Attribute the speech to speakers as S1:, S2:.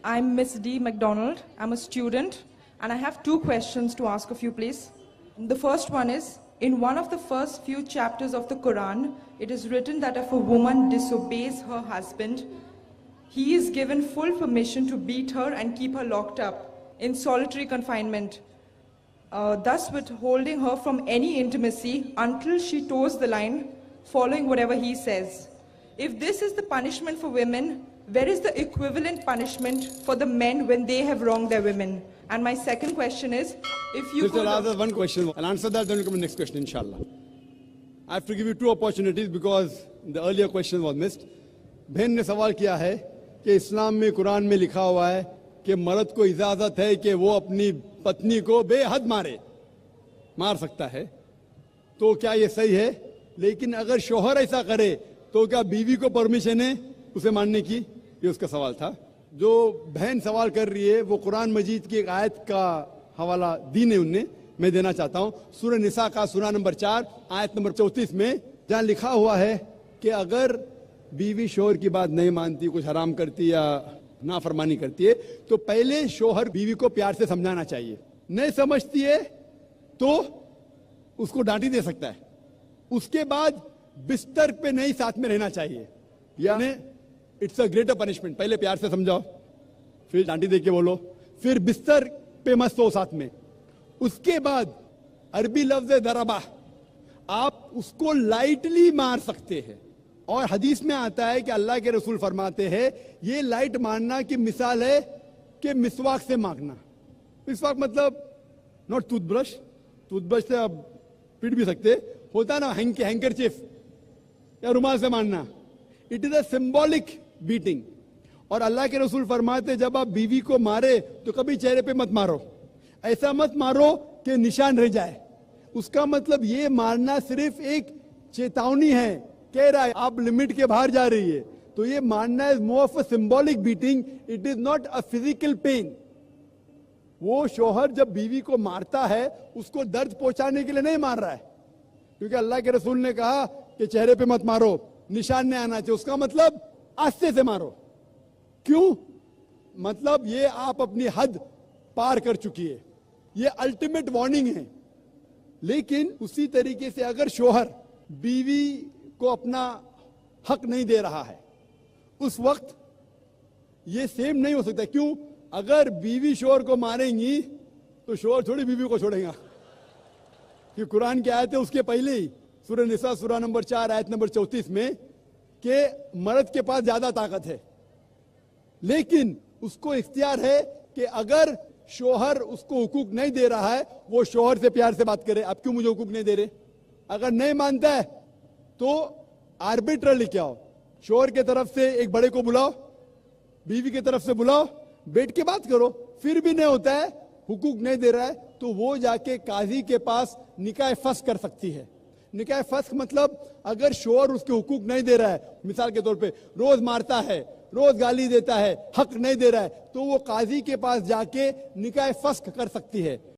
S1: I'm Miss D. McDonald. I'm a student, and I have two questions to ask of you, please. The first one is, in one of the first few chapters of the Quran, it is written that if a woman disobeys her husband, he is given full permission to beat her and keep her locked up in solitary confinement, thus withholding her from any intimacy until she toes the line, following whatever he says. If this is the punishment for women, where is the equivalent punishment for the men when they have wronged their women? And my second question is, if you could...
S2: I'll ask one question. I'll answer that, then we'll come to the next question, inshallah. I have to give you two opportunities because the earlier question was missed. बहन ने सवाल किया है कि इस्लाम में कुरान में लिखा हुआ है कि मर्द को इजाजत है कि वो अपनी पत्नी को बेहद मार सकता है, तो क्या ये सही है? लेकिन अगर शोहर ऐसा करे तो क्या बीवी को परमिशन है उसे मारने की? ये उसका सवाल था. जो बहन सवाल कर रही है वो कुरान मजीद की एक आयत का हवाला दी ने उनने, मैं देना चाहता हूँ. सूरह निसा का सूरा नंबर 4 आयत नंबर 34 में जहाँ लिखा हुआ है कि अगर बीवी शोहर की बात नहीं मानती, कुछ हराम करती या नाफरमानी करती है, तो पहले शोहर बीवी को प्यार से समझाना चाहिए. नहीं समझती है तो उसको डांटी दे सकता है. उसके बाद बिस्तर पे नहीं साथ में रहना चाहिए, यानी इट्स अ ग्रेटर पनिशमेंट. पहले प्यार से समझाओ, फिर डांटी दे के बोलो, फिर बिस्तर पे मत सो साथ में. उसके बाद अरबी लफ्ज दरबा, आप उसको लाइटली मार सकते हैं. और हदीस में आता है कि अल्लाह के रसूल फरमाते हैं ये लाइट मारना की मिसाल है कि मिसवाक से मारना. मिसवाक मतलब नॉट टूथब्रश. टूथब्रश से आप पीट भी सकते, होता ना हैंकरचीफ या रुमाल से मारना. It is a symbolic beating. और अल्लाह के रसूल फरमाते जब आप बीवी को मारे तो कभी चेहरे पे मत मारो, ऐसा मत मारो कि निशान रह जाए. उसका मतलब ये मारना सिर्फ एक चेतावनी है, कह रहा है आप लिमिट के बाहर जा रही है. तो ये मारना is more of a symbolic beating, it is not a physical pain. वो शोहर जब बीवी को मारता है उसको दर्द पहुंचाने के लिए नहीं मार रहा है, क्योंकि अल्लाह के रसूल ने कहा कि चेहरे पे मत मारो, निशान नहीं आना चाहिए. उसका मतलब आस्ते से मारो. क्यों? मतलब ये आप अपनी हद पार कर चुकी है, ये अल्टीमेट वार्निंग है. लेकिन उसी तरीके से अगर शोहर बीवी को अपना हक नहीं दे रहा है, उस वक्त ये सेम नहीं हो सकता. क्यों? अगर बीवी शोहर को मारेंगी तो शोहर थोड़ी बीवी को छोड़ेगा, कि कुरान की आयत है उसके पहले ही सूरह निसा सूरा नंबर 4 आयत नंबर 34 में कि मर्द के पास ज्यादा ताकत है, लेकिन उसको इख्तियार है कि अगर शोहर उसको हुकूक नहीं दे रहा है वो शोहर से प्यार से बात करे. आप क्यों मुझे हुकूक नहीं दे रहे? अगर नहीं मानता है तो आर्बिट्रली क्या हो, शोहर के तरफ से एक बड़े को बुलाओ, बीवी की तरफ से बुलाओ, बैठ के बात करो. फिर भी नहीं होता है, हुकूक नहीं दे रहा है, तो वो जाके काजी के पास निकाह फस्ख कर सकती है. निकाह फस्ख मतलब अगर शोहर उसके हुकूक नहीं दे रहा है, मिसाल के तौर पे रोज मारता है, रोज गाली देता है, हक नहीं दे रहा है, तो वो काजी के पास जाके निकाह फस्ख कर सकती है.